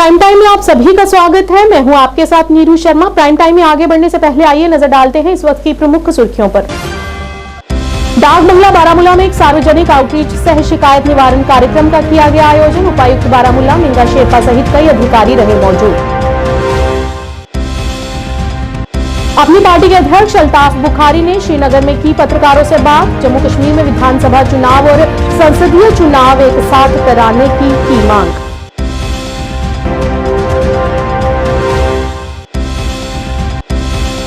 Prime time में आप सभी का स्वागत है। मैं हूं आपके साथ नीरू शर्मा। प्राइम टाइम में आगे बढ़ने से पहले आइए नजर डालते हैं इस वक्त की प्रमुख सुर्खियों पर। डाक बंगला बारामूला में एक सार्वजनिक आउटरीच सह शिकायत निवारण कार्यक्रम का किया गया आयोजन। उपायुक्त बारामूला मिंगा शेरपा सहित कई अधिकारी रहे मौजूद। अपनी पार्टी के अध्यक्ष अल्ताफ बुखारी ने श्रीनगर में की पत्रकारों से बात। जम्मू कश्मीर में विधानसभा चुनाव और संसदीय चुनाव एक साथ कराने की मांग।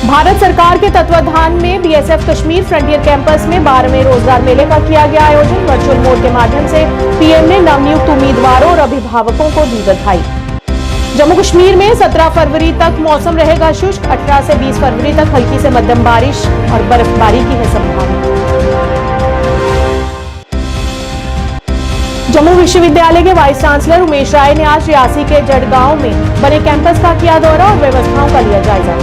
भारत सरकार के तत्वाधान में बीएसएफ कश्मीर फ्रंटियर कैंपस में 12वें रोजगार मेले का किया गया आयोजन। वर्चुअल मोड के माध्यम से पीएम ने नवनियुक्त उम्मीदवारों और अभिभावकों को दी बधाई। जम्मू कश्मीर में 17 फरवरी तक मौसम रहेगा शुष्क। 18 से 20 फरवरी तक हल्की से मध्यम बारिश और बर्फबारी की है संभावना। जम्मू विश्वविद्यालय के वाइस चांसलर उमेश राय ने आज रियासी के जड़गांव में बने कैंपस का किया दौरा और व्यवस्थाओं का लिया जायजा।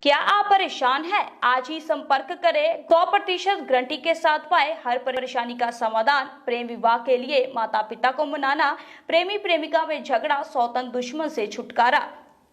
क्या आप परेशान हैं? आज ही संपर्क करें। 100% गारंटी के साथ पाए हर परेशानी का समाधान। प्रेम विवाह के लिए माता पिता को मनाना, प्रेमी प्रेमिका में झगड़ा, सौतन दुश्मन से छुटकारा,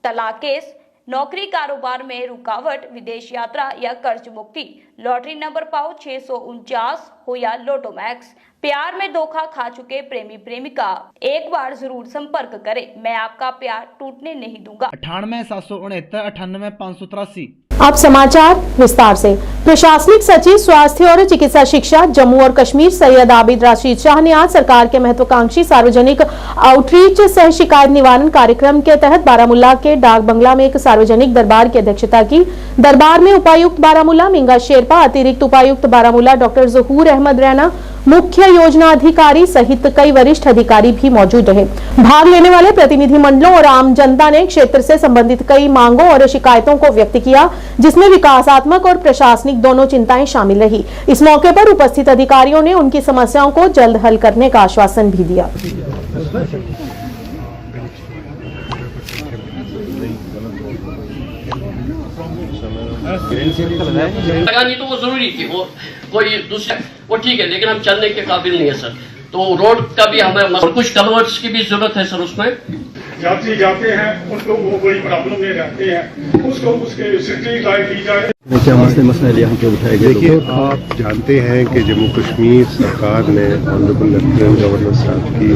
तलाक केस, नौकरी कारोबार में रुकावट, विदेश यात्रा या कर्ज मुक्ति, लॉटरी नंबर पाओ 649 हो या लोटो मैक्स, प्यार में धोखा खा चुके प्रेमी प्रेमिका, एक बार जरूर संपर्क करें। मैं आपका प्यार टूटने नहीं दूंगा। 98,769,98,583। अब समाचार विस्तार से। प्रशासनिक सचिव स्वास्थ्य और चिकित्सा शिक्षा जम्मू और कश्मीर सैयद आबिद राशिद शाह ने आज सरकार के महत्वाकांक्षी सार्वजनिक आउटरीच सह शिकायत निवारण कार्यक्रम के तहत बारामूला के डाक बंगला में एक सार्वजनिक दरबार की अध्यक्षता की। दरबार में उपायुक्त बारामूला मिंगा शेरपा, अतिरिक्त उपायुक्त बारामूला डॉक्टर ज़हूर अहमद रैना, मुख्य योजना अधिकारी सहित कई वरिष्ठ अधिकारी भी मौजूद रहे। भाग लेने वाले प्रतिनिधिमंडलों और आम जनता ने क्षेत्र से संबंधित कई मांगों और शिकायतों को व्यक्त किया, जिसमें विकासात्मक और प्रशासनिक दोनों चिंताएं शामिल रही। इस मौके पर उपस्थित अधिकारियों ने उनकी समस्याओं को जल्द हल करने का आश्वासन भी दिया। नहीं तो वो जरूरी थी, वो कोई दूसरा वो ठीक है, लेकिन हम चलने के काबिल नहीं है सर। तो रोड का भी हमें कुछ कलवर्ट्स की भी जरूरत है सर। उसमें यात्री जाते हैं, उनको वो बड़ी प्रॉब्लम में रहते हैं, उसको उसके स्ट्रीट लाइट दी जाए। क्या मसले यहाँ पे उठाए गए? देखिए, आप जानते हैं कि जम्मू कश्मीर सरकार ने ऑनरेबल लेफ्टिनेंट गवर्नर साहब की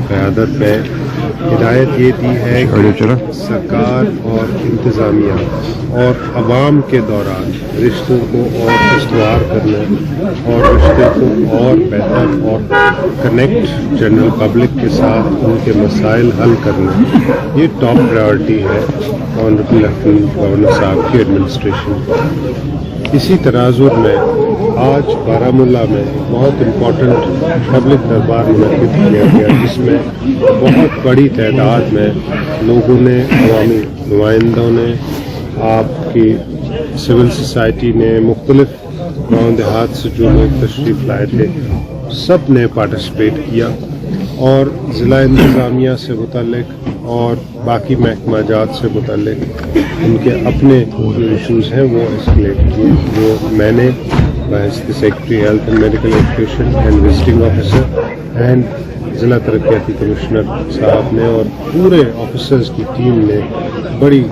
क़यादत में हिदायत ये दी है कि सरकार और इंतज़ामिया और अवाम के दौरान रिश्तों को और खुशगवार करना और रिश्ते को और बेहतर और कनेक्ट जनरल पब्लिक के साथ उनके मसाइल हल करना, ये टॉप प्रायोरिटी है ऑनरेबल लेफ्टिनेंट गवर्नर साहब की एडमिनिस्ट्रेशन। इसी तनाजुर में आज बारामूला में बहुत इम्पोर्टेंट पब्लिक दरबार मुनक़िद किया गया, जिसमें बहुत बड़ी तादाद में लोगों ने, अवामी नुमाइंदों ने, आपकी सिविल सोसाइटी ने, मुख्तलिफ गाँव देहात से जो लोग तशरीफ़ लाए थे, सब ने पार्टिसिपेट किया और ज़िला इंतज़ामिया से मुतल्लिक और बाकी महकमा जात से मुतल्लिक उनके अपने जो इशूज़ हैं वो एस्केलेट किए, जो मैंने secretary health and medical education and visiting officer and ज़िला तरक्याती कमिश्नर साहब ने और पूरे ऑफिसर्स की टीम ने बड़ी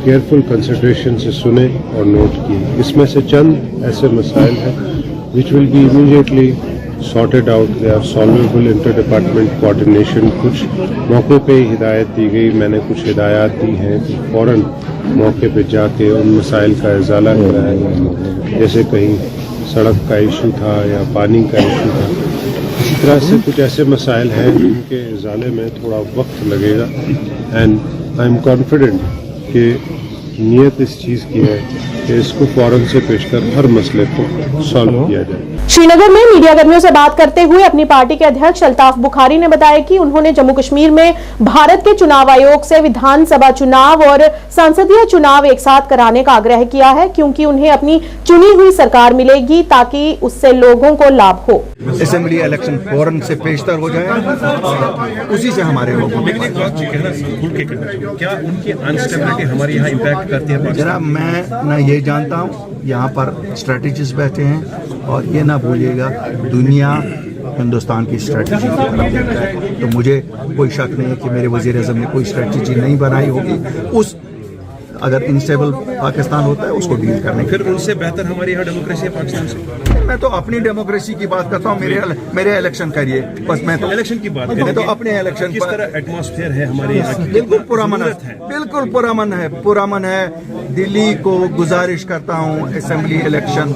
केयरफुल कंसिडरेशन से सुने और नोट किए। इसमें से चंद ऐसे मसाइल हैं which will be immediately sorted out, they are solvable inter-department coordination। कुछ मौके पे हिदायत दी गई, मैंने कुछ हिदायत दी हैं कि फ़ौरन मौके पे जाके उन मसाइल का इजाला कराया गया, जैसे कहीं सड़क का इशू था या पानी का इशू था। इसी तरह से कुछ ऐसे मसाइल हैं जिनके इजाले में थोड़ा वक्त लगेगा एंड आई एम कॉन्फिडेंट कि नीयत इस चीज़ की है कि इसको फौरन से पेशकर हर मसले को सॉल्व किया जाए। श्रीनगर में मीडिया कर्मियों से बात करते हुए अपनी पार्टी के अध्यक्ष अल्ताफ बुखारी ने बताया कि उन्होंने जम्मू कश्मीर में भारत के चुनाव आयोग से विधानसभा चुनाव और संसदीय चुनाव एक साथ कराने का आग्रह किया है, क्योंकि उन्हें अपनी चुनी हुई सरकार मिलेगी ताकि उससे लोगों को लाभ हो। असेंबली इलेक्शन फौरन से पेशतर हो जाए, उसी से हमारे लोगों क्या उनकी अनस्टेबिलिटी हमारे यहाँ इम्पैक्ट करती है? जरा मैं ना ये मैं जानता हूँ यहाँ पर स्ट्रेटजिस्ट बैठे हैं और ये ना भूलिएगा दुनिया हिंदुस्तान की स्ट्रेटजी की तरफ देखता है। तो मुझे कोई शक नहीं है कि मेरे वज़ीर आज़म ने कोई स्ट्रेटजी नहीं बनाई होगी उस अगर इनस्टेबल पाकिस्तान होता है उसको डील करने फिर उनसे बेहतर हमारी यहाँ डेमोक्रेसी है पाकिस्तान से। मैं तो अपनी डेमोक्रेसी की बात करता हूँ। मेरे इलेक्शन करिए बस। मैं तो इलेक्शन की बात मैं तो अपने इलेक्शन किस तरह एटमॉस्फेयर है हमारे यहाँ की? बिल्कुल पुरअमन है। दिल्ली को गुजारिश करता हूँ असेंबली इलेक्शन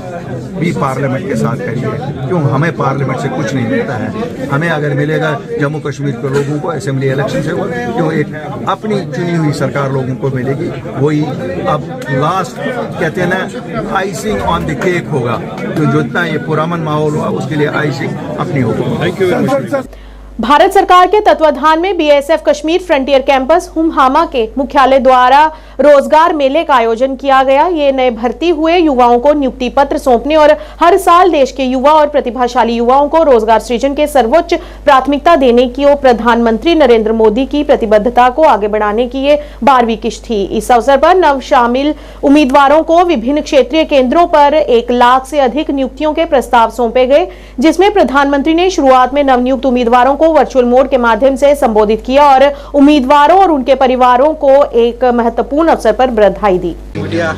भी पार्लियामेंट के साथ करिए। क्यों? हमें पार्लियामेंट से कुछ नहीं मिलता है। हमें अगर मिलेगा जम्मू कश्मीर के लोगों को असेंबली इलेक्शन से, क्यों एक अपनी चुनी हुई सरकार लोगों को मिलेगी। वही अब लास्ट कहते हैं ना आइसिंग ऑन द केक होगा। तो जितना ये पुरअमन माहौल हुआ उसके लिए आइसिंग अपनी होगी। Thank you very much. Bharat सरकार के तत्वाधान में BSF Kashmir frontier campus Humhama के मुख्यालय द्वारा रोजगार मेले का आयोजन किया गया। ये नए भर्ती हुए युवाओं को नियुक्ति पत्र सौंपने और हर साल देश के युवा और प्रतिभाशाली युवाओं को रोजगार सृजन के सर्वोच्च प्राथमिकता देने की और प्रधानमंत्री नरेंद्र मोदी की प्रतिबद्धता को आगे बढ़ाने की ये 12वीं किश्त थी। इस अवसर पर नव शामिल उम्मीदवारों को विभिन्न क्षेत्रीय केंद्रों पर 1 लाख से अधिक नियुक्तियों के प्रस्ताव सौंपे गए, जिसमें प्रधानमंत्री ने शुरुआत में नवनियुक्त उम्मीदवारों को वर्चुअल मोड के माध्यम से संबोधित किया और उम्मीदवारों और उनके परिवारों को एक महत्वपूर्ण अवसर पर बधाई दी। मीडिया,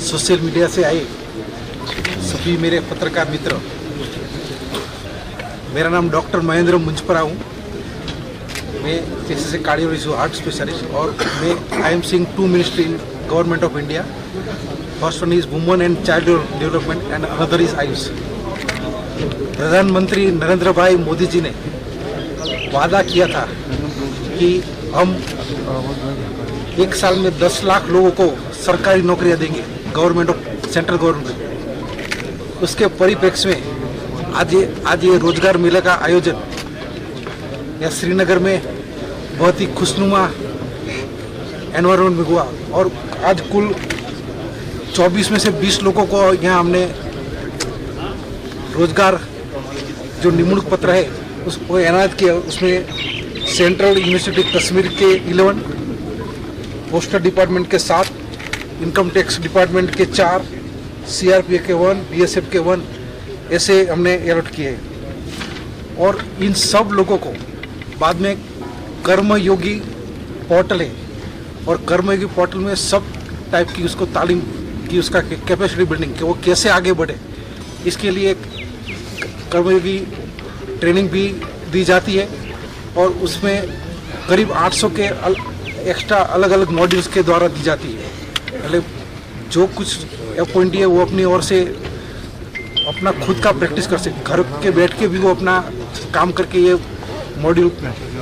सोशल मीडिया से आए सभी मेरे पत्रकार मित्र, मेरा नाम डॉक्टर महेंद्र मुंजपरा हूँ। मैं पेशे से कार्डियोलॉजी हार्ट स्पेशलिस्ट और मैं I am seeing 2 ministry in government of India. First one is women and child development and another is Ayush. प्रधानमंत्री नरेंद्र भाई मोदी जी ने वादा किया था कि हम 1 साल में 10 लाख लोगों को सरकारी नौकरियां देंगे, गवर्नमेंट ऑफ सेंट्रल गवर्नमेंट। उसके परिप्रेक्ष्य में आज ये रोजगार मेले का आयोजन या श्रीनगर में बहुत ही खुशनुमा एनवायरनमेंट में हुआ और आज कुल 24 में से 20 लोगों को यहाँ हमने रोजगार जो निमणूक पत्र है उसको एनायत किया। उसमें सेंट्रल यूनिवर्सिटी कश्मीर के 11, पोस्टल डिपार्टमेंट के 7, इनकम टैक्स डिपार्टमेंट के 4, सीआरपीएफ के 1, बीएसएफ के 1 ऐसे हमने अलर्ट किए। और इन सब लोगों को बाद में कर्मयोगी पोर्टल है और कर्मयोगी पोर्टल में सब टाइप की उसको तालीम की, उसका कैपेसिटी बिल्डिंग कि वो कैसे आगे बढ़े, इसके लिए कर्मयोगी ट्रेनिंग भी दी जाती है। और उसमें करीब 800 के एक्स्ट्रा अलग अलग मॉड्यूल्स के द्वारा दी जाती है। मतलब जो कुछ अपॉइंटी है वो अपनी ओर से अपना खुद का प्रैक्टिस कर सकते, घर के बैठ के भी वो अपना काम करके ये मॉड्यूल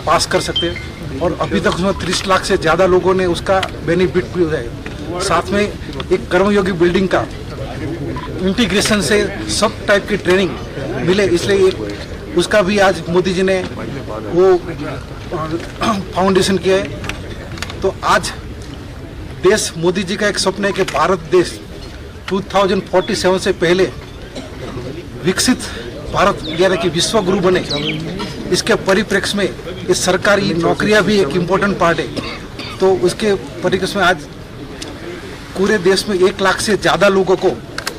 पास कर सकते हैं। और अभी तक उसमें 30 लाख से ज़्यादा लोगों ने उसका बेनिफिट भी उठाया। साथ में एक कर्मयोगी बिल्डिंग का इंटीग्रेशन से सब टाइप की ट्रेनिंग मिले, इसलिए उसका भी आज मोदी जी ने वो फाउंडेशन किया है। तो आज देश, मोदी जी का एक सपना है कि भारत देश 2047 से पहले विकसित भारत यानी कि विश्व गुरु बने। इसके परिप्रेक्ष्य में ये सरकारी नौकरियां भी एक इम्पोर्टेंट पार्ट है। तो उसके परिप्रेक्ष्य में आज पूरे देश में 1 लाख से ज़्यादा लोगों को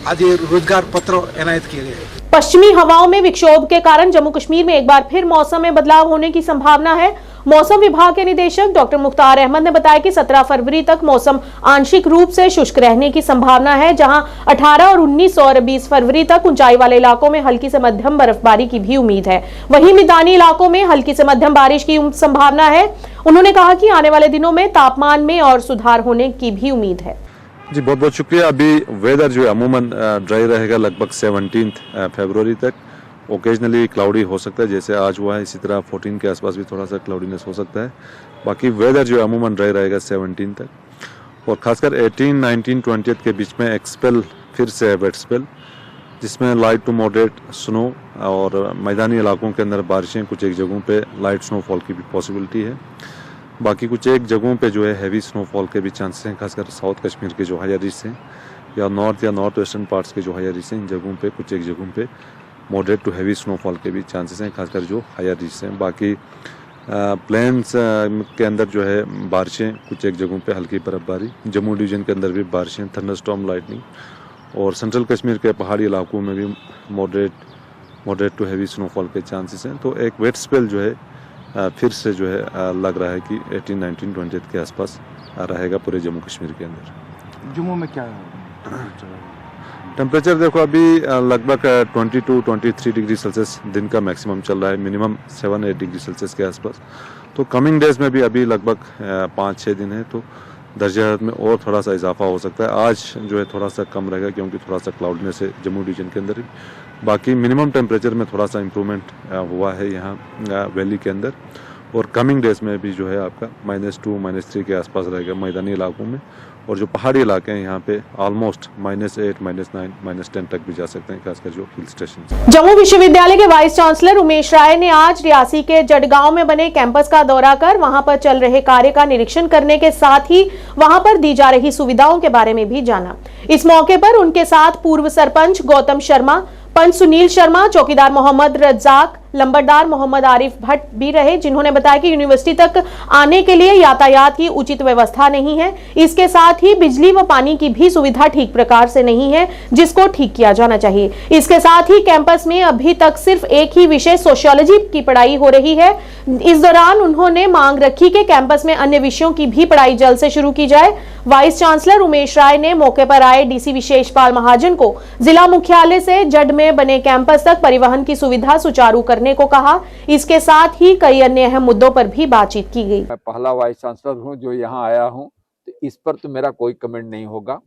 आज ये रोजगार पत्र एनायत किए गए। पश्चिमी हवाओं में विक्षोभ के कारण जम्मू कश्मीर में एक बार फिर मौसम में बदलाव होने की संभावना है। मौसम विभाग के निदेशक डॉक्टर मुख्तार अहमद ने बताया कि 17 फरवरी तक मौसम आंशिक रूप से शुष्क रहने की संभावना है, जहां 18 और 19 और 20 फरवरी तक ऊंचाई वाले इलाकों में हल्की से मध्यम बर्फबारी की भी उम्मीद है। वहीं मैदानी इलाकों में हल्की से मध्यम बारिश की संभावना है। उन्होंने कहा कि आने वाले दिनों में तापमान में और सुधार होने की भी उम्मीद है। जी बहुत बहुत शुक्रिया। अभी वेदर जो है अमूमन ड्राई रहेगा लगभग 17 फरवरी तक। ओकेजनली क्लाउडी हो सकता है, जैसे आज हुआ है, इसी तरह 14 के आसपास भी थोड़ा सा क्लाउडीनेस हो सकता है। बाकी वेदर जो है अमूमन ड्राई रहेगा 17 तक। और खासकर 18, 19, 20 के बीच में एक स्पेल फिर से है, वेट स्पेल, जिसमें लाइट टू मॉडरेट स्नो और मैदानी इलाकों के अंदर बारिशें, कुछ एक जगहों पे लाइट स्नोफॉल की भी पॉसिबिलिटी है। बाकी कुछ एक जगहों पे जो है हैवी स्नोफॉल के भी चांसेस हैं, खासकर साउथ कश्मीर के जो हायर रीच हैं या नॉर्थ वेस्टर्न पार्ट्स के जो हायर रीच हैं, इन जगहों पे कुछ एक जगहों पे मॉडरेट टू हैवी स्नोफॉल के भी चांसेस हैं, खासकर जो हायर रीच हैं। बाकी प्लेन्स के अंदर जो है बारिशें, कुछ एक जगहों पे हल्की बर्फबारी, जम्मू डिवीजन के अंदर भी बारिशें, थंडरस्टॉर्म, लाइटनिंग, और सेंट्रल कश्मीर के पहाड़ी इलाकों में भी मॉडरेट टू हैवी स्नोफॉल के चांसेस हैं। तो एक वेट स्पेल जो है फिर से जो है लग रहा है कि 18, 19, 20 के आसपास रहेगा पूरे जम्मू कश्मीर के अंदर। जम्मू में क्या टेम्परेचर देखो अभी लगभग 22, 23 डिग्री सेल्सियस दिन का मैक्सिमम चल रहा है, मिनिमम 7, 8 डिग्री सेल्सियस के आसपास। तो कमिंग डेज में भी अभी लगभग 5-6 दिन है, तो दर्जा हरारत में और थोड़ा सा इजाफा हो सकता है। आज जो है थोड़ा सा कम रहेगा क्योंकि थोड़ा सा क्लाउडनेस है जम्मू डिवीजन के अंदर ही। बाकी मिनिमम टेम्परेचर में थोड़ा सा इम्प्रूवमेंट हुआ है यहाँ वैली के अंदर, और कमिंग डेज में भी जो है आपका -2, -3 के आसपास रहेगा मैदानी इलाकों में, और जो पहाड़ी इलाके हैं यहाँ पे ऑलमोस्ट -8, -9, -10 तक भी जा सकते हैं, खासकर जो हिल स्टेशन। जम्मू विश्वविद्यालय के वाइस चांसलर उमेश राय ने आज रियासी के जडगांव में बने कैंपस का दौरा कर वहां पर चल रहे कार्य का निरीक्षण करने के साथ ही वहां पर दी जा रही सुविधाओं के बारे में भी जाना। इस मौके पर उनके साथ पूर्व सरपंच गौतम शर्मा, पंच सुनील शर्मा, चौकीदार मोहम्मद रज्जाक, लंबरदार मोहम्मद आरिफ भट्ट भी रहे, जिन्होंने बताया कि यूनिवर्सिटी तक आने के लिए यातायात की उचित व्यवस्था नहीं है। इसके साथ ही बिजली व पानी की भी सुविधा ठीक प्रकार से नहीं है, जिसको ठीक किया जाना चाहिए। इसके साथ ही कैंपस में अभी तक सिर्फ एक ही विषय सोशियोलॉजी की पढ़ाई हो रही है। इस दौरान उन्होंने मांग रखी कि कैंपस में अन्य विषयों की भी पढ़ाई जल्द से शुरू की जाए। वाइस चांसलर उमेश राय ने मौके पर आए डीसी विशेषपाल महाजन को जिला मुख्यालय से जड में बने कैंपस तक परिवहन की सुविधा सुचारू करने को कहा। इसके साथ ही कई अन्य अहम मुद्दों पर भी बातचीत की गई। मैं पहला वाइस चांसलर हूं जो यहां आया हूं, तो इस पर तो मेरा कोई कमेंट नहीं होगा।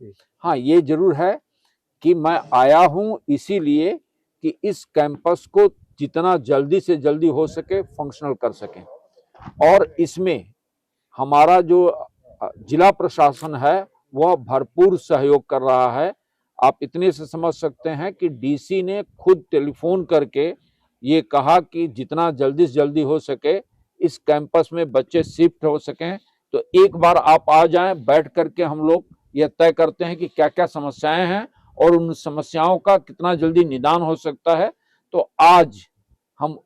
हाँ, ये जरूर है कि मैं आया हूं इसीलिए कि इस कैंपस को जितना जल्दी से जल्दी हो सके फंक्शनल कर सकें, और इसमें हमारा जो जिला प्रशासन है वह भरपूर सहयोग कर रहा है। आप इतने से समझ सकते हैं कि डीसी ने खुद टेलीफोन करके ये कहा कि जितना जल्दी से जल्दी हो सके इस कैंपस में बच्चे शिफ्ट हो सकें। तो एक बार आप आ जाएं, बैठ करके हम लोग यह तय करते हैं कि क्या क्या समस्याएं हैं और उन समस्याओं का कितना जल्दी निदान हो सकता है। तो आज हम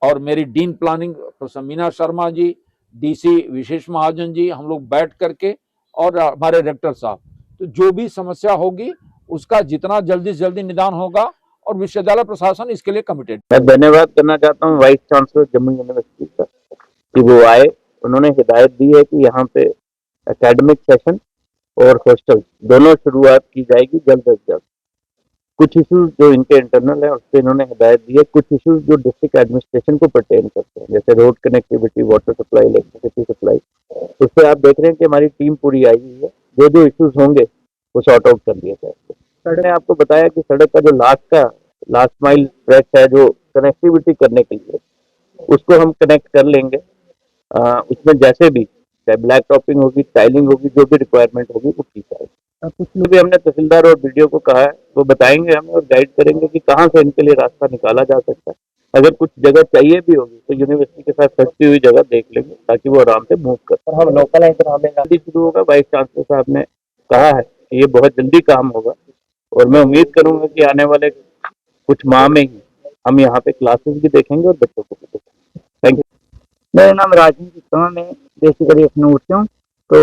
और मेरी dean planning professor Meena Sharma ji, DC Vishesh Mahajan ji, हम लोग बैठ करके, और हमारे रेक्टर साहब, तो जो भी समस्या होगी उसका जितना जल्दी से जल्दी निदान होगा, और विश्वविद्यालय प्रशासन इसके लिए कमिटेड। मैं धन्यवाद करना चाहता हूँ वाइस चांसलर जम्मू यूनिवर्सिटी का कि वो आए, उन्होंने हिदायत दी है कि यहाँ पे एकेडमिक सेशन और हॉस्टल दोनों शुरुआत की जाएगी जल्द से जल्द। कुछ इश्यूज जो इनके इंटरनल है उस पर इन्होंने हिदायत दी है, कुछ इश्यूज जो डिस्ट्रिक्ट एडमिनिस्ट्रेशन को परटेन करते हैं, जैसे road connectivity, water supply, electricity supply, उस पर आप देख रहे हैं कि हमारी टीम पूरी आई हुई है। जो जो इश्यूज होंगे वो सॉर्ट आउट कर दिया जाएगा। सर ने आपको बताया कि सड़क का जो लास्ट माइल स्ट्रेच है जो कनेक्टिविटी करने के लिए, उसको हम कनेक्ट कर लेंगे। उसमें जैसे भी चाहे ब्लैक टॉपिंग होगी, टाइलिंग होगी, जो भी रिक्वायरमेंट होगी वो की जाएगी। कुछ भी हमने तहसीलदार और बीडीओ को कहा है, वो बताएंगे हमें और गाइड करेंगे कि कहाँ से इनके लिए रास्ता निकाला जा सकता है। अगर कुछ जगह चाहिए भी होगी तो यूनिवर्सिटी के साथ सस्ती हुई जगह देख लेंगे ताकि वो आराम से मूव कर। हम लोकल है जल्दी शुरू होगा। वाइस चांसलर साहब ने कहा है कि ये बहुत जल्दी काम होगा, और मैं उम्मीद करूंगा कि आने वाले कुछ माह में ही हम यहाँ पे क्लासेस भी देखेंगे और बच्चों को भी देखेंगे। Thank you. मेरा नाम राजनीति शर्मा, मैं बेसिकली अखनूर से हूँ। तो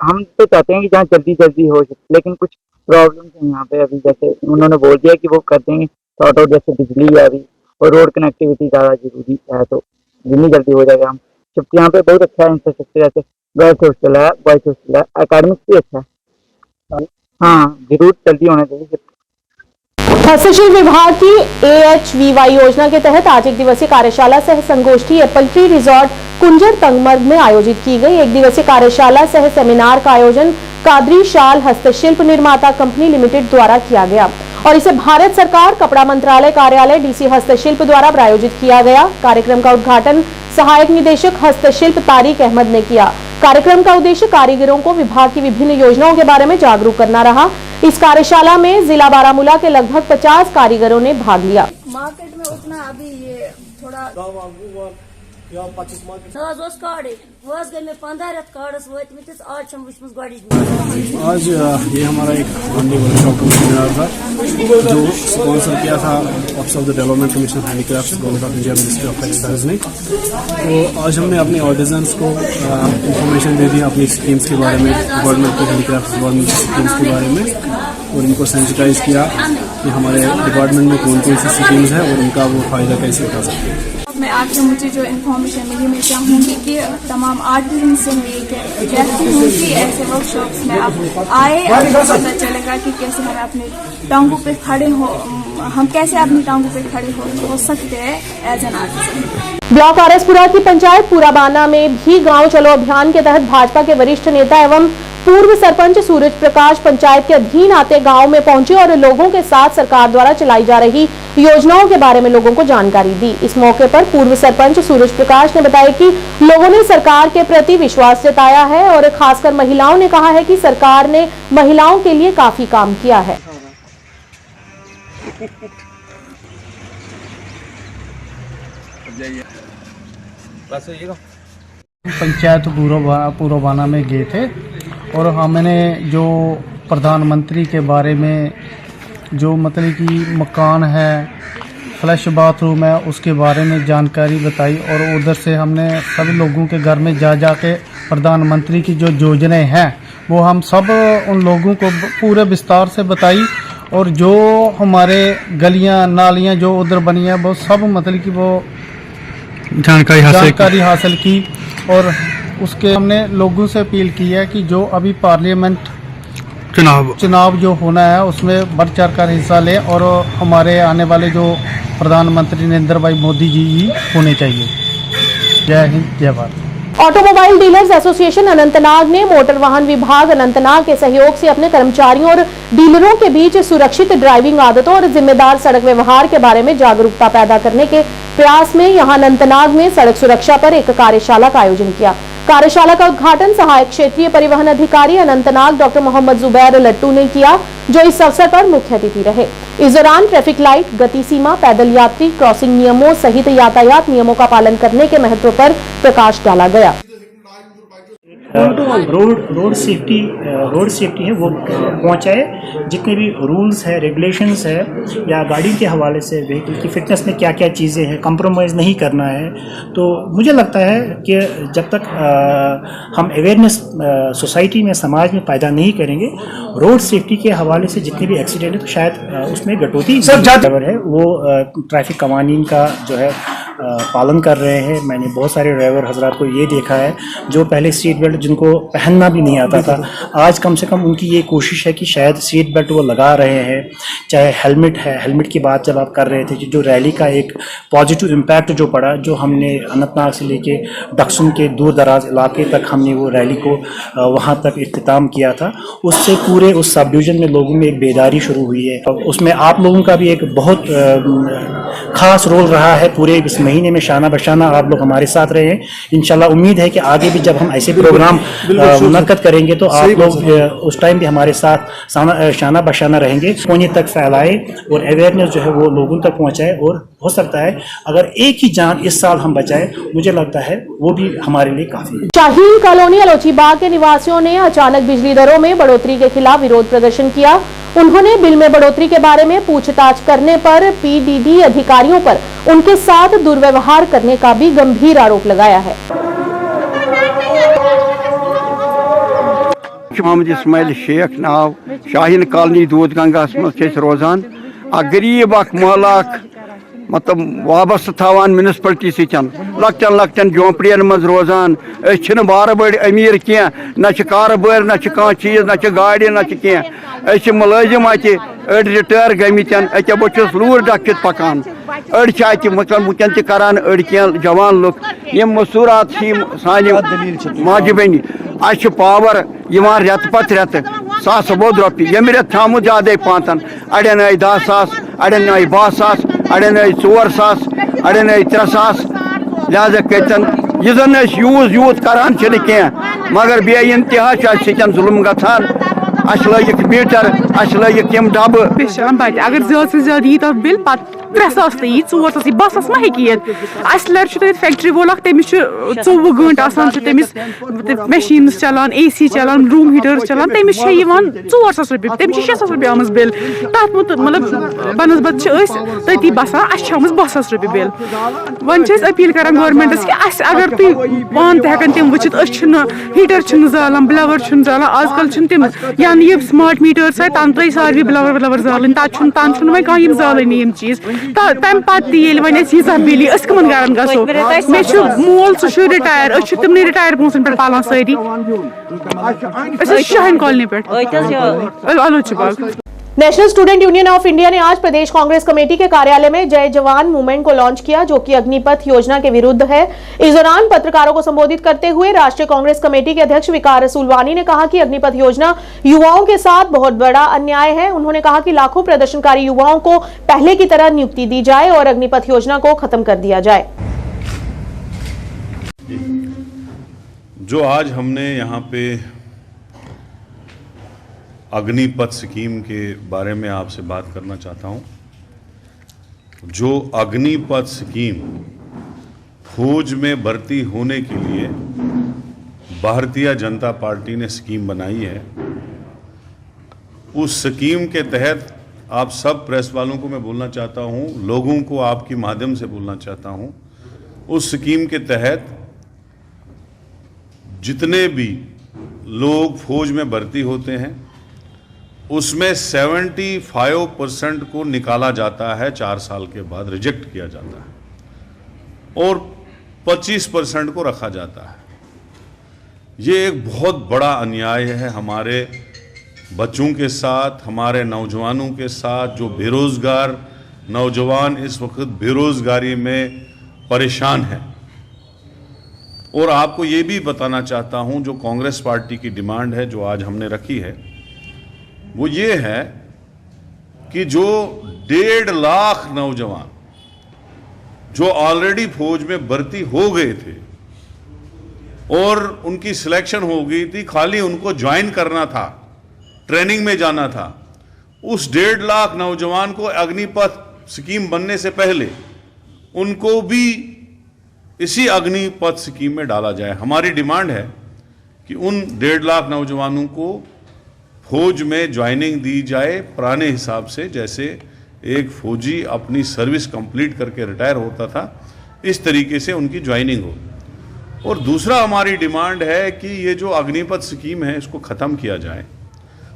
हम तो चाहते हैं कि जहाँ जल्दी जल्दी हो सके, लेकिन कुछ प्रॉब्लम्स हैं यहाँ पे अभी। जैसे उन्होंने बोल दिया कि वो कर देंगे सॉर्ट आउट, जैसे बिजली है अभी, और रोड कनेक्टिविटी ज़्यादा जरूरी है, तो जितनी जल्दी हो जाएगा हम। जबकि यहाँ पे बहुत अच्छा इंफ्रास्ट्रक्चर, जैसे गर्ल्स हॉस्टल है, बॉयज हॉस्टल है, एकेडमिक्स भी अच्छा है। हाँ, जरूर जल्दी होना चाहिए। हस्तशिल्प विभाग की AHVY योजना के तहत आज एक दिवसीय कार्यशाला सह संगोष्ठी एप्पल ट्री रिजॉर्ट कुंजर तंगमर्ग में आयोजित की गई। एक दिवसीय कार्यशाला सह सेमिनार का आयोजन कादरी शाल हस्तशिल्प निर्माता कंपनी लिमिटेड द्वारा किया गया, और इसे भारत सरकार कपड़ा मंत्रालय कार्यालय DC हस्तशिल्प द्वारा प्रायोजित किया गया। कार्यक्रम का उद्घाटन सहायक निदेशक हस्तशिल्प तारिक अहमद ने किया। कार्यक्रम का उद्देश्य कारीगरों को विभाग की विभिन्न योजनाओं के बारे में जागरूक करना रहा। इस कार्यशाला में जिला बारामूला के लगभग 50 कारीगरों ने भाग लिया। मार्केट में उतना अभी ये थोड़ा आज ये हमारा एक मंडी वर्कशॉप का सेमिनार था जो स्पॉन्सर किया था office of the development commission handicraft government of India ministry of textiles ने। तो आज हमने अपने आर्टिजन्स को इंफॉर्मेशन दे दी अपनी स्कीम्स के बारे में, गवर्नमेंट के हैंडीक्राफ्ट गवर्नमेंट स्कीम्स के बारे में, और इनको सेंसिटाइज किया कि हमारे डिपार्टमेंट में कौन कौन सी स्कीम्स हैं और उनका वो फ़ायदा कैसे उठा सकते हैं। मैं आपसे मुझे जो इन्फॉर्मेशन मिली मैं चाहूँगी कि तमाम आर्टिजन से मैं ये कहती हूँ कि ऐसे वर्कशॉप्स में आप आए और पता चलेगा कि कैसे हम अपने टांगों पे खड़े हो, हम कैसे अपनी टांगों पे खड़े हो सकते हैं as an artisan. Block RS Pura की पंचायत पूराबाना में भी गांव चलो अभियान के तहत भाजपा के वरिष्ठ नेता एवं पूर्व सरपंच सूरज प्रकाश पंचायत के अधीन आते गांव में पहुंचे और लोगों के साथ सरकार द्वारा चलाई जा रही योजनाओं के बारे में लोगों को जानकारी दी। इस मौके पर पूर्व सरपंच सूरज प्रकाश ने बताया कि लोगों ने सरकार के प्रति विश्वास जताया है और खासकर महिलाओं ने कहा है कि सरकार ने महिलाओं के लिए काफी काम किया है। पंचायत पूर्वबाना में गए थे और हमने जो प्रधानमंत्री के बारे में जो मतलब कि मकान है, फ्लैश बाथरूम है, उसके बारे में जानकारी बताई और उधर से हमने सभी लोगों के घर में जा के प्रधानमंत्री की जो योजनाएं हैं वो हम सब उन लोगों को पूरे विस्तार से बताई और जो हमारे गलियां नालियां जो उधर बनी है वो सब मतलब कि वो जानकारी हासिल की और उसके हमने लोगों से अपील की है कि जो अभी पार्लियामेंट चुनाव जो होना है उसमें बढ़ चढ़ कर हिस्सा ले और हमारे आने वाले जो प्रधानमंत्री नरेंद्र भाई मोदी जी ही होने चाहिए। जय हिंद, जय Bharat. Automobile dealers association Anantnag ने मोटर वाहन विभाग अनंतनाग के सहयोग से अपने कर्मचारियों और डीलरों के बीच सुरक्षित ड्राइविंग आदतों और जिम्मेदार सड़क व्यवहार के बारे में जागरूकता पैदा करने के प्रयास में यहां अनंतनाग में सड़क सुरक्षा पर एक कार्यशाला का आयोजन किया। कार्यशाला का उद्घाटन सहायक क्षेत्रीय परिवहन अधिकारी अनंतनाग डॉक्टर मोहम्मद जुबैर लट्टू ने किया, जो इस अवसर पर मुख्य अतिथि रहे। इस दौरान ट्रैफिक लाइट, गति सीमा, पैदल यात्री क्रॉसिंग नियमों सहित यातायात नियमों का पालन करने के महत्व पर प्रकाश डाला गया। रोड सेफ्टी है वो पहुंचाए, जितने भी रूल्स है, रेगुलेशंस है या गाड़ी के हवाले से व्हीकल की फिटनेस में क्या क्या चीज़ें हैं, कंप्रोमाइज़ नहीं करना है। तो मुझे लगता है कि जब तक हम अवेयरनेस सोसाइटी में, समाज में पैदा नहीं करेंगे रोड सेफ्टी के हवाले से जितने भी एक्सीडेंट है तो शायद उसमें कटौती ड्राइवर है वो ट्रैफिक कवानीन का जो है पालन कर रहे हैं। मैंने बहुत सारे ड्राइवर हजरात को ये देखा है जो पहले सीट बेल्ट जिनको पहनना भी नहीं आता था, आज कम से कम उनकी ये कोशिश है कि शायद सीट बेल्ट वो लगा रहे हैं। चाहे हेलमेट है, हेलमेट की बात जब आप कर रहे थे, जो रैली का एक पॉजिटिव इम्पैक्ट जो पड़ा, जो हमने अनंतनाग से लेके दक्षिण के दूर दराज इलाके तक हमने वो रैली को वहाँ तक इख्तिताम किया था, उससे पूरे उस सब डिवीज़न में लोगों में एक बेदारी शुरू हुई है। उसमें आप लोगों का भी एक बहुत खास रोल रहा है। पूरे इस महीने में शाना बशाना आप लोग हमारे साथ रहे हैं। इंशाल्लाह उम्मीद है कि आगे भी जब हम ऐसे प्रोग्राम मुनक्कद करेंगे तो आप लोग उस टाइम भी हमारे साथ शाना बशाना रहेंगे। कोने तक फैलाए और अवेयरनेस जो है वो लोगों तक पहुंचाए और हो सकता है अगर एक ही जान इस साल हम बचाए, मुझे लगता है वो भी हमारे लिए काफी है। शाहीन कॉलोनी अलोचीबाग के निवासियों ने अचानक बिजली दरों में बढ़ोतरी के खिलाफ विरोध प्रदर्शन किया। उन्होंने बिल में बढ़ोतरी के बारे में पूछताछ करने पर पीडीडी अधिकारियों पर उनके साथ दुर्व्यवहार करने का भी गंभीर आरोप लगाया है। मोहम्मद इस्माइल शेख नाव शाहीन कॉलोनी दूध गंगा मज रोजान गरीब मोहल्ला मतलब वाबस्त थवान म्यूनसिपलिटी सतन लक्चन लक्चन झोंपड़ियन मज रोजान बार बड़ अमीर कह न कारोबार न कह चीज न गाड़ी न कह मुलाजिम अत अड़ रिटायर गमितन अत्या बहुत लूर डकित पकान अड़ मतलब वुकन करान अड़ कह जवान लुक यम मसूरात सान माजि बन अ पावर रेत पत रेत सास बोध रोपी यम रेत थमुत ज्यादा पांतन अड़न आई 10 सास अड़न आई 12 सास अड़न आई 4 सास अड़न आई 3 सास लिहाजा कतन यह जन यूज यूत करान कह मगर बे इंतहा सतन जुल्म गथान अस लगिक मीटर अस लगिक यम डब अगर ज्यादा से ज्यादा यी बिल 3,000 ती 4,000 बसस मा हेकियत अस लड़ फैक्ट्री वोल तमिस 24 घंटे तमिस मशीन चलान AC चलान रूम हीटर चलान तमिस 4,000 रुपये तमिस 6,000 रुपये आम बिल तथ मतलब बनस्बत तती बसान अस 2,000 रुपये बिल वन अपील कर गवर्नमेंटस कि अगर तुम पान तक तम वुचित हीटर जालान ब्लवर जालान आजकल तम या स्मार्ट मीटर्स आए तन त्रे सारे ब्लवर जालन तन वो कह जालनी यम चीज तम पे वन यीजा बिली कमन गरन गो मे मोल सह रिटायर तमन रिटायर पोसन पे पालान सारी शाहीन कॉलोनी पे आलोच बाग। National student union of India ने आज प्रदेश कांग्रेस कमेटी के कार्यालय में जय जवान मूवमेंट को लॉन्च किया, जो कि अग्निपथ योजना के विरुद्ध है। इस दौरान पत्रकारों को संबोधित करते हुए राष्ट्रीय कांग्रेस कमेटी के अध्यक्ष विकार रसूलवानी ने कहा कि अग्निपथ योजना युवाओं के साथ बहुत बड़ा अन्याय है। उन्होंने कहा कि लाखों प्रदर्शनकारी युवाओं को पहले की तरह नियुक्ति दी जाए और अग्निपथ योजना को खत्म कर दिया जाए। जो आज हमने यहाँ पे अग्निपथ स्कीम के बारे में आपसे बात करना चाहता हूं। जो अग्निपथ स्कीम फौज में भर्ती होने के लिए भारतीय जनता पार्टी ने स्कीम बनाई है, उस स्कीम के तहत आप सब प्रेस वालों को मैं बोलना चाहता हूं, लोगों को आपके माध्यम से बोलना चाहता हूं, उस स्कीम के तहत जितने भी लोग फौज में भर्ती होते हैं उसमें 75% को निकाला जाता है, 4 साल के बाद रिजेक्ट किया जाता है और 25% को रखा जाता है। ये एक बहुत बड़ा अन्याय है हमारे बच्चों के साथ, हमारे नौजवानों के साथ। जो बेरोजगार नौजवान इस वक्त बेरोजगारी में परेशान हैं। और आपको ये भी बताना चाहता हूं, जो कांग्रेस पार्टी की डिमांड है जो आज हमने रखी है, वो ये है कि जो 1.5 लाख नौजवान जो ऑलरेडी फौज में भर्ती हो गए थे और उनकी सिलेक्शन हो गई थी, खाली उनको ज्वाइन करना था, ट्रेनिंग में जाना था, उस 1.5 लाख नौजवान को अग्निपथ स्कीम बनने से पहले उनको भी इसी अग्निपथ स्कीम में डाला जाए। हमारी डिमांड है कि उन 1.5 लाख नौजवानों को फौज में ज्वाइनिंग दी जाए पुराने हिसाब से, जैसे एक फौजी अपनी सर्विस कंप्लीट करके रिटायर होता था, इस तरीके से उनकी ज्वाइनिंग हो। और दूसरा हमारी डिमांड है कि ये जो अग्निपथ स्कीम है इसको ख़त्म किया जाए।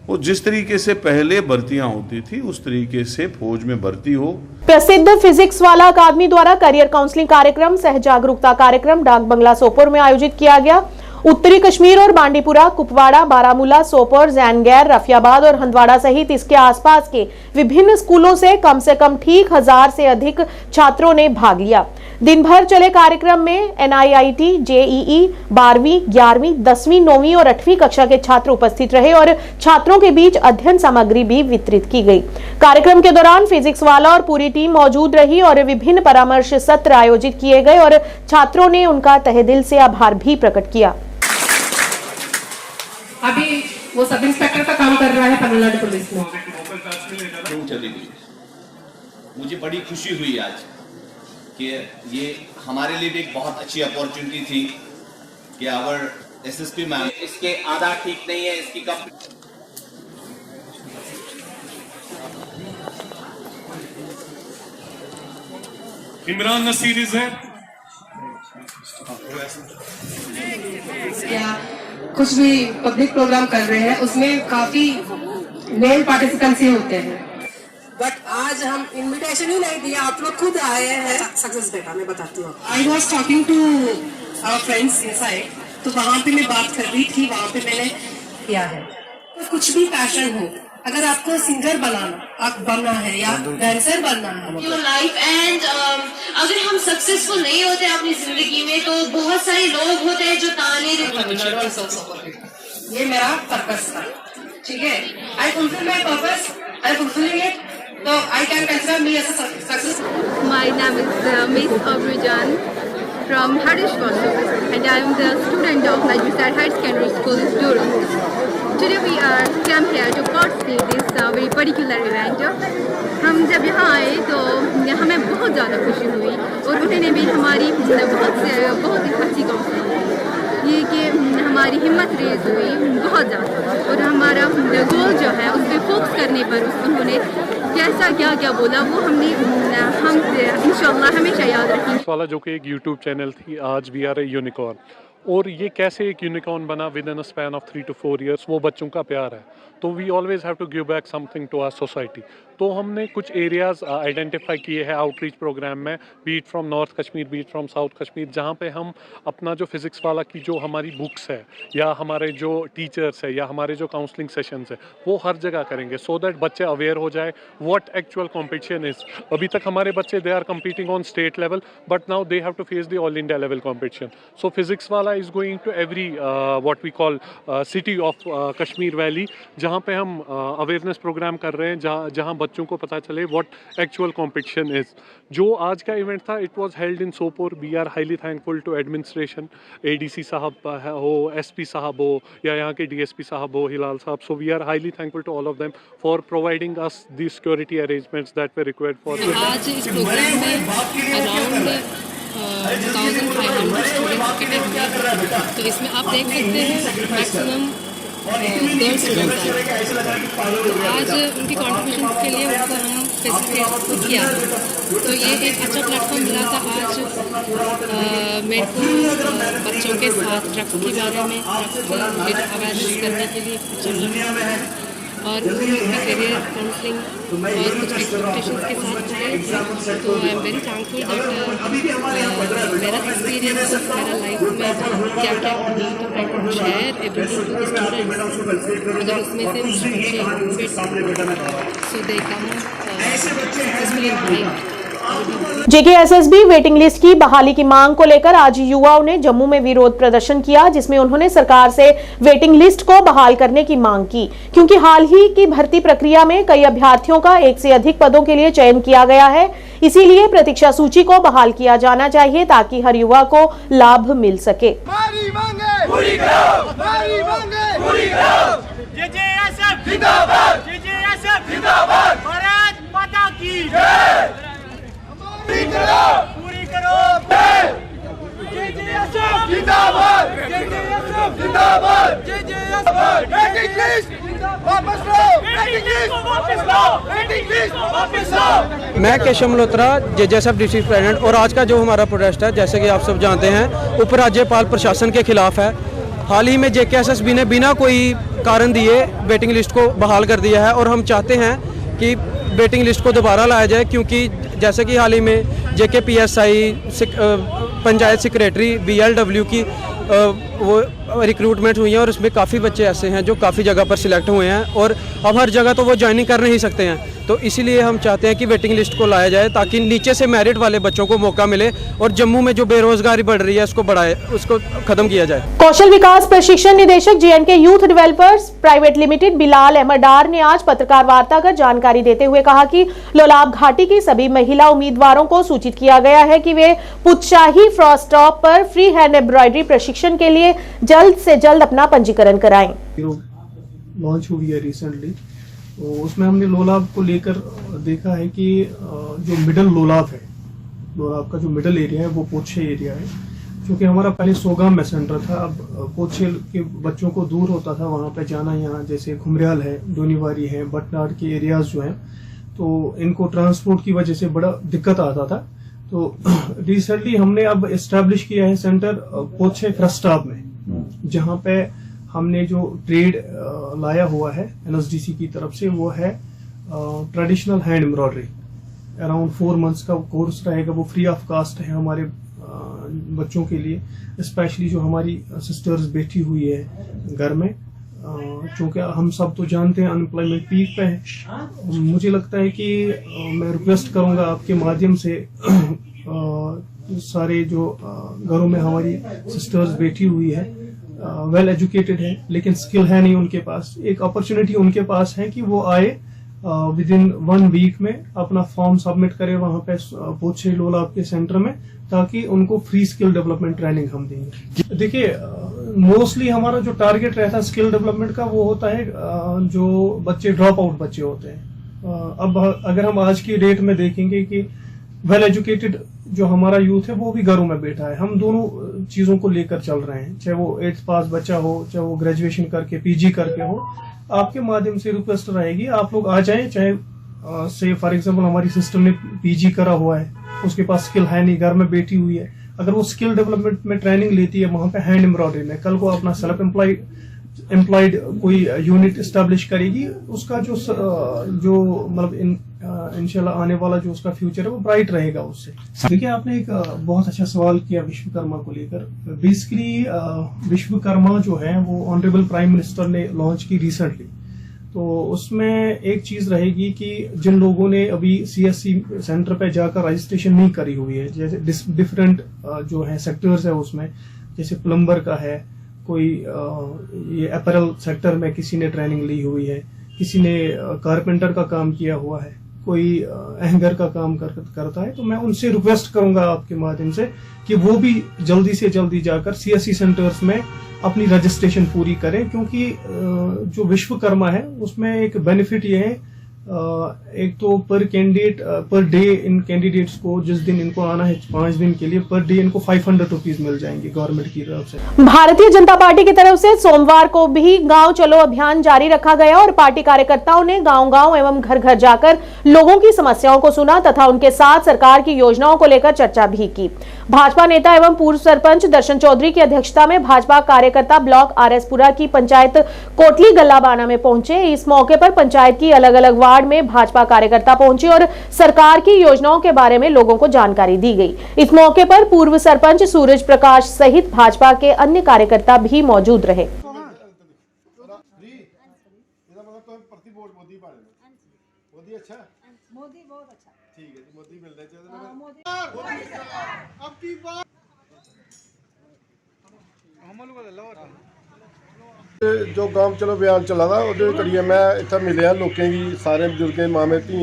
वो जिस तरीके से पहले भर्तियां होती थी उस तरीके से फौज में भर्ती हो। प्रसिद्ध फिजिक्स वाला अकादमी द्वारा करियर काउंसलिंग कार्यक्रम सह जागरूकता कार्यक्रम डाक बंगला सोपोर में आयोजित किया गया। उत्तरी कश्मीर और बांडीपुरा, कुपवाड़ा, बारामूला, सोपोर, जैनगैर, रफियाबाद और हंदवाड़ा सहित इसके आसपास के विभिन्न स्कूलों से कम ठीक 1000 से अधिक छात्रों ने भाग लिया। दिन भर चले कार्यक्रम में NIIT, JEE, 12वीं, 11वीं, 10वीं, 9वीं और 8वीं कक्षा के छात्र उपस्थित रहे और छात्रों के बीच अध्ययन सामग्री भी वितरित की गई। कार्यक्रम के दौरान फिजिक्स वाला और पूरी टीम मौजूद रही और विभिन्न परामर्श सत्र आयोजित किए गए और छात्रों ने उनका तहे दिल से आभार भी प्रकट किया। अभी वो सब इंस्पेक्टर का काम कर रहा है तमिलनाडु पुलिस में। मुझे बड़ी खुशी हुई आज कि ये हमारे लिए भी एक बहुत अच्छी अपॉर्चुनिटी थी कि आवर SSP मैम, इसके आधा ठीक नहीं है, इसकी कम इमरान नसीर इज है या कुछ भी पब्लिक प्रोग्राम कर रहे हैं उसमें काफी मेल पार्टिसिपेंट्स ही होते हैं, बट आज हम इनविटेशन ही नहीं दिया, आप लोग खुद आए हैं। सक्सेस बेटा मैं बताती हूँ। I was talking to our friends inside, तो वहाँ पे मैं बात कर रही थी, वहाँ पे मैंने किया है। तो कुछ भी पैशन हो, अगर आपको सिंगर बनना है या डांसर बनना है, योर लाइफ एंड अगर हम सक्सेसफुल नहीं होते अपनी जिंदगी में तो बहुत सारे लोग होते हैं जो ताने देते। ये मेरा पर्पस था, ठीक है। I fulfil my purpose, I fulfilling it, so I can consider me as a success. My name is Miss Abrijan from Harishwar, and I am the student of Najmisar High Secondary School, Durham. Today we are come here to participate this very particular event. हम जब यहाँ आए तो हमें बहुत ज़्यादा खुशी हुई और उन्होंने भी हमारी बहुत ही अच्छी काउंसलिंग की, ये कि हमारी हिम्मत रेज हुई बहुत ज़्यादा और हमारा गोल जो है उस पर फोकस करने पर उन्होंने कैसा क्या क्या बोला वो हम इंशाल्लाह हमेशा याद रखेंगे। वाला जो कि एक यूट्यूब चैनल थी, आज वी आर ए यूनिकॉर्न, और ये कैसे एक यूनिकॉर्न बना with in a span of 3 to 4 years, वो बच्चों का प्यार है। तो we always have to give back something to our society. तो हमने कुछ एरियाज़ आइडेंटिफाई किए हैं आउटरीच प्रोग्राम में, beat from north Kashmir, beat from south Kashmir, जहाँ पे हम अपना जो फिज़िक्स वाला की जो हमारी बुक्स है या हमारे जो टीचर्स है या हमारे जो काउंसलिंग सेशंस है वो हर जगह करेंगे, सो दैट बच्चे अवेयर हो जाए व्हाट एक्चुअल कंपटीशन इज़। अभी तक हमारे बच्चे they are competing on state level, but now they have to face the all India level competition. So physics वाला is going to every what we call city of Kashmir valley, जहाँ पे हम awareness programme कर रहे हैं, जहाँ बच्चों को पता चले व्हाट एक्चुअल कंपटीशन इज़। जो आज का इवेंट था it was held in Sopore. We are highly thankful to administration, ADC साहब हो, एसपी साहब हो या यहाँ के डीएसपी साहब हो, हिलाल साहब। So we are highly thankful to all of them for providing us the security arrangements that we required for. आज इस प्रोग्राम में अराउंड 1500 स्टूडेंट्स अटेंड हुए, तो इसमें आप देख सकते हैं मैक्सिमम गर्ल्स स्टूडेंट्स हैं। तो आज उनकी कॉन्ट्रीब्यूशन के लिए उनको हम फैसिलिटेट किया, तो ये एक अच्छा प्लेटफॉर्म मिला था आज मेरे को बच्चों के साथ ड्रग्स के बारे में अवेयरनेस करने के लिए अच्छा लगा और उनका करियर काउंसलिंग और कुछ एक्सपेक्टेशंस के साथ है। तो I am very thankful that मेरा एक्सपीरियंस मेरा लाइफ में क्या क्या share everything to the students, अगर उसमें से so they come successfully in life. JKSSB waiting list की बहाली की मांग को लेकर आज युवाओं ने जम्मू में विरोध प्रदर्शन किया, जिसमें उन्होंने सरकार से वेटिंग लिस्ट को बहाल करने की मांग की, क्योंकि हाल ही की भर्ती प्रक्रिया में कई अभ्यर्थियों का 1 से अधिक पदों के लिए चयन किया गया है। इसीलिए प्रतीक्षा सूची को बहाल किया जाना चाहिए ताकि हर युवा को लाभ मिल सके। पूरी करो जिंदाबाद जिंदाबाद वेटिंग लिस्ट वापस लो, वेटिंग लिस्ट वापस लो। मैं केशव मल्होत्रा, जेजेएसएफ डिस्ट्रिक्ट प्रेसिडेंट, और आज का जो हमारा प्रोटेस्ट है जैसे कि आप सब जानते हैं उपराज्यपाल प्रशासन के खिलाफ है। हाल ही में जेकेएसएसबी ने बिना कोई कारण दिए वेटिंग लिस्ट को बहाल कर दिया है और हम चाहते हैं कि वेटिंग लिस्ट को दोबारा लाया जाए, क्योंकि जैसे कि हाल ही में जेकेपीएसआई पंचायत सेक्रेटरी बीएलडब्ल्यू की वो रिक्रूटमेंट हुई है और इसमें काफ़ी बच्चे ऐसे हैं जो काफ़ी जगह पर सिलेक्ट हुए हैं और अब हर जगह तो वो ज्वाइनिंग कर नहीं सकते हैं। तो इसीलिए हम चाहते हैं कि वेटिंग लिस्ट को लाया जाए ताकि नीचे से मेरिट वाले बच्चों को मौका मिले और जम्मू में जो बेरोजगारी बढ़ रही है उसको खत्म किया जाए। कौशल विकास प्रशिक्षण निदेशक J and K youth developers private limited Bilal Ahmad Dar ने आज पत्रकार वार्ता कर जानकारी देते हुए कहा कि लोलाब घाटी की सभी महिला उम्मीदवारों को सूचित किया गया है कि वे पुतशाही फ्रॉस्ट स्टॉप पर फ्री हैंड एम्ब्रॉयडरी प्रशिक्षण के लिए जल्द से जल्द अपना पंजीकरण कराएं। लॉन्च हुई है रिसेंटली, तो उसमें हमने लोलाब को लेकर देखा है कि जो मिडल लोलाब है, लोलाब का जो मिडल एरिया है वो पोछे एरिया है, क्योंकि हमारा पहले सोगाम में सेंटर था। अब पोछे के बच्चों को दूर होता था वहाँ पे जाना, यहाँ जैसे घुमरियाल है, डोनीवारी है, बटनाड़ के एरियाज जो हैं, तो इनको ट्रांसपोर्ट की वजह से बड़ा दिक्कत आता था। तो रिसेंटली हमने अब इस्टेब्लिश किया है सेंटर पोछे फ्रस्टाब में, जहाँ पे हमने जो ट्रेड लाया हुआ है एनएसडीसी की तरफ से, वो है traditional hand embroidery. Around 4 months का कोर्स रहेगा, वो फ्री ऑफ कास्ट है हमारे बच्चों के लिए, स्पेशली जो हमारी सिस्टर्स बैठी हुई है घर में, क्योंकि हम सब तो जानते हैं अनएम्प्लॉयमेंट पीक पे है। मुझे लगता है कि मैं रिक्वेस्ट करूंगा आपके माध्यम से सारे जो घरों में हमारी सिस्टर्स बैठी हुई है, वेल एजुकेटेड है लेकिन स्किल है नहीं उनके पास, एक अपॉर्चुनिटी उनके पास है कि वो आए विद इन 1 week में अपना फॉर्म सबमिट करें वहां पे पोछे लोलाब के सेंटर में, ताकि उनको फ्री स्किल डेवलपमेंट ट्रेनिंग हम देंगे। देखिए मोस्टली हमारा जो टारगेट रहता है स्किल डेवलपमेंट का वो होता है जो बच्चे ड्रॉप आउट बच्चे होते हैं। अब अगर हम आज की डेट में देखेंगे कि वेल एजुकेटेड जो हमारा यूथ है वो भी घरों में बैठा है। हम दोनों चीजों को लेकर चल रहे हैं, चाहे वो 8th पास बच्चा हो, चाहे वो ग्रेजुएशन करके पीजी करके हो। आपके माध्यम से रिक्वेस्ट रहेगी आप लोग आ जाएं, चाहे से फॉर एग्जांपल हमारी सिस्टर ने पीजी करा हुआ है, उसके पास स्किल है नहीं, घर में बैठी हुई है, अगर वो स्किल डेवलपमेंट में ट्रेनिंग लेती है वहां पे हैंड एम्ब्रॉयडरी में, कल को अपना सेल्फ एम्प्लॉयड कोई यूनिट एस्टेब्लिश करेगी, उसका जो मतलब इंशाल्लाह आने वाला जो उसका फ्यूचर है वो ब्राइट रहेगा उससे। देखिए आपने एक बहुत अच्छा सवाल किया विश्वकर्मा को लेकर। बेसिकली विश्वकर्मा जो है वो ऑनरेबल प्राइम मिनिस्टर ने लॉन्च की रिसेंटली, तो उसमें एक चीज रहेगी कि जिन लोगों ने अभी CSC सेंटर पे जाकर रजिस्ट्रेशन नहीं करी हुई है, जैसे डिफरेंट जो है सेक्टर्स है उसमें, जैसे प्लम्बर का है, कोई ये अपैरल सेक्टर में किसी ने ट्रेनिंग ली हुई है, किसी ने कारपेंटर का काम किया हुआ है, कोई एंगर का काम करता है, तो मैं उनसे रिक्वेस्ट करूंगा आपके माध्यम से कि वो भी जल्दी से जल्दी जाकर CSC सेंटर्स में अपनी रजिस्ट्रेशन पूरी करें, क्योंकि जो विश्वकर्मा है उसमें एक बेनिफिट ये है, एक तो पर candidate per day in candidates को जिस दिन इनको आना है 5 दिन के लिए पर डे इनको 500 रुपीज मिल जाएंगे गवर्नमेंट की तरफ से। भारतीय जनता पार्टी की तरफ से सोमवार को भी गांव चलो अभियान जारी रखा गया और पार्टी कार्यकर्ताओं ने गांव-गांव एवं घर-घर जाकर लोगों की समस्याओं को सुना तथा उनके साथ सरकार की योजनाओं को लेकर चर्चा भी की। भाजपा नेता एवं पूर्व सरपंच दर्शन चौधरी की अध्यक्षता में भाजपा कार्यकर्ता ब्लॉक RS-पुरा की पंचायत कोटली गल्लाबाना में पहुंचे। इस मौके पर पंचायत की अलग-अलग वार्ड में भाजपा कार्यकर्ता पहुंचे और सरकार की योजनाओं के बारे में लोगों को जानकारी दी गई। इस मौके पर पूर्व सरपंच सूरज प्रकाश सहित भाजपा के अन्य कार्यकर्ता भी मौजूद रहे। जो गांव चलो बयान चला था वो करिए मैं इतना मिले लोगों की सारे बजुर्गें मामे धी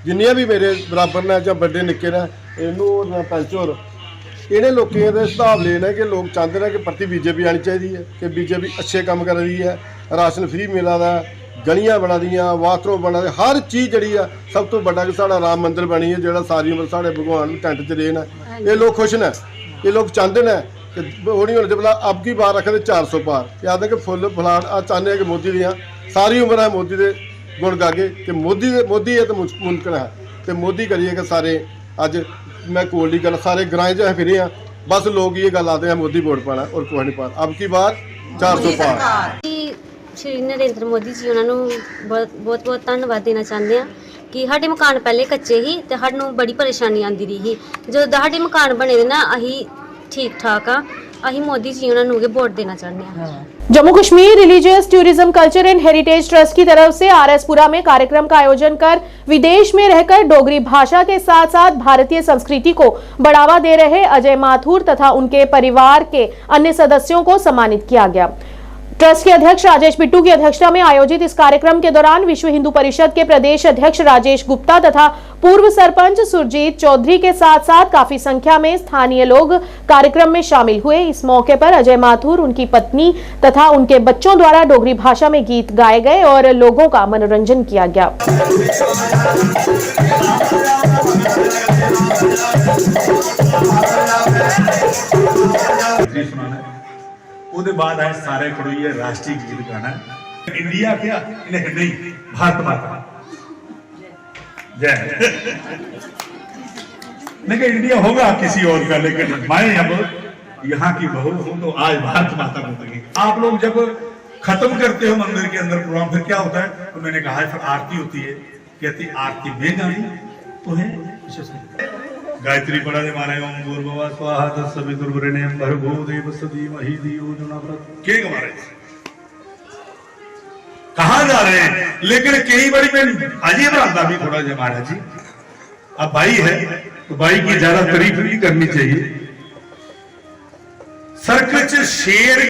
जिन्नियां भी मेरे बराबर ने चाहे बड़े निक्के ने इनू पंच होर इन्हें लोगों के सुझाव लेने कि लोग चाहते हैं कि प्रति BJP आनी चाहिए है कि BJP अच्छे काम कर रही है, राशन फ्री मिला दा, गलियां बना दियां, बाथरूम बना दे, हर चीज़ जी है। सब तो बड़ा कि साड़ा राम मंदिर बनी है जो सारी उम्र साढ़े भगवान टेंट च रेन है। ये लोग खुश ने, ये लोग चाहते हैं कि वो नहीं होने भला अब की बार रखे 400 पार याद है कि फुल फलान चाहते हैं कि मोदी दियाँ सारी उम्र है मोदी के गुण गा के कि मोदी है तो मुमकिन है तो मोदी करिए कि सारे अज मैं कोल की गल सारे ग्राएं च फिरे हैं, बस लोग ये गल आते हैं मोदी वोट पाना और कोई नहीं पार अब की बार 400 पार। श्री नरेंद्र मोदी जी उन्होंने बहुत बहुत धन्यवाद देना चाहते हैं कि साढ़े मकान पहले कच्चे ही तो सानू बड़ी परेशानी आती रही, जो साढ़े मकान बने दे ना अही ठीक ठाक हाँ, अही मोदी जी उन्होंने वोट देना चाहते हैं। Jammu Kashmir religious tourism culture and heritage trust की तरफ से RS-पुरा में कार्यक्रम का आयोजन कर विदेश में रहकर डोगरी भाषा के साथ साथ भारतीय संस्कृति को बढ़ावा दे रहे अजय माथुर तथा उनके परिवार के अन्य सदस्यों को सम्मानित किया गया। ट्रस्ट के अध्यक्ष राजेश बिट्टू की अध्यक्षता में आयोजित इस कार्यक्रम के दौरान विश्व हिंदू परिषद के प्रदेश अध्यक्ष राजेश गुप्ता तथा पूर्व सरपंच सुरजीत चौधरी के साथ साथ काफी संख्या में स्थानीय लोग कार्यक्रम में शामिल हुए। इस मौके पर अजय माथुर, उनकी पत्नी तथा उनके बच्चों द्वारा डोगरी भाषा में गीत गाए गए और लोगों का मनोरंजन किया गया। उसके बाद आए सारे खड़ोइए राष्ट्रीय गीत गाना इंडिया क्या नहीं भारत माता जय लेकिन इंडिया होगा किसी और का, लेकिन मैं अब यहाँ की बहू हूँ तो आज भारत माता बोलेंगे। आप लोग जब खत्म करते हो मंदिर के अंदर प्रोग्राम फिर क्या होता है, तो मैंने कहा है फिर आरती होती है, कहती आरती में गानी तो है गायत्री पढ़ा दे मारे ओम भूर्भुवः स्वाहा तत्सवितुर्वरेण्यं भर्गो देवस्य धीमहि धियो यो न प्रचोदयात्। के हमारे कहाँ जा रहे हैं, लेकिन कई बारी मैं अजीब रहा भी थोड़ा जा महाराज जी अब भाई है तो भाई की ज्यादा तारीफ नहीं करनी चाहिए। सर्कच शेर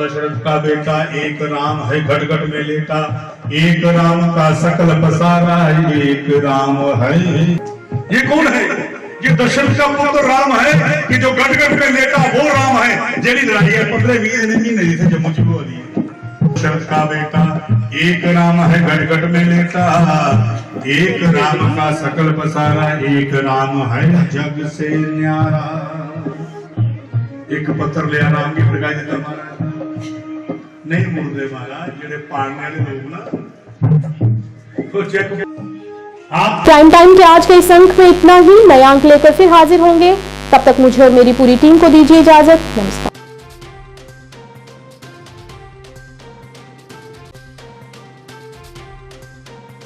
दशरथ का बेटा एक राम है घट घट में लेटा, एक राम का सकल पसारा है, एक राम है। ये कौन है? ये दशरथ का पुत्र राम है कि जो घट घट में लेटा वो राम है। जेली लड़ाई है 15 महीने से जम्मू चुको दी। दशरथ का बेटा एक राम है घट घट में लेटा, एक राम का सकल पसारा, एक राम है जग से न्यारा। एक पत्थर ले राम की प्रकाश देता महाराज नहीं मुर्दे महाराज जेड़े पाड़ने वाले लोग ना तो चेक। प्राइम टाइम के आज के इस अंक में इतना ही। नया अंक लेकर फिर हाजिर होंगे। तब तक मुझे और मेरी पूरी टीम को दीजिए इजाजत। नमस्कार।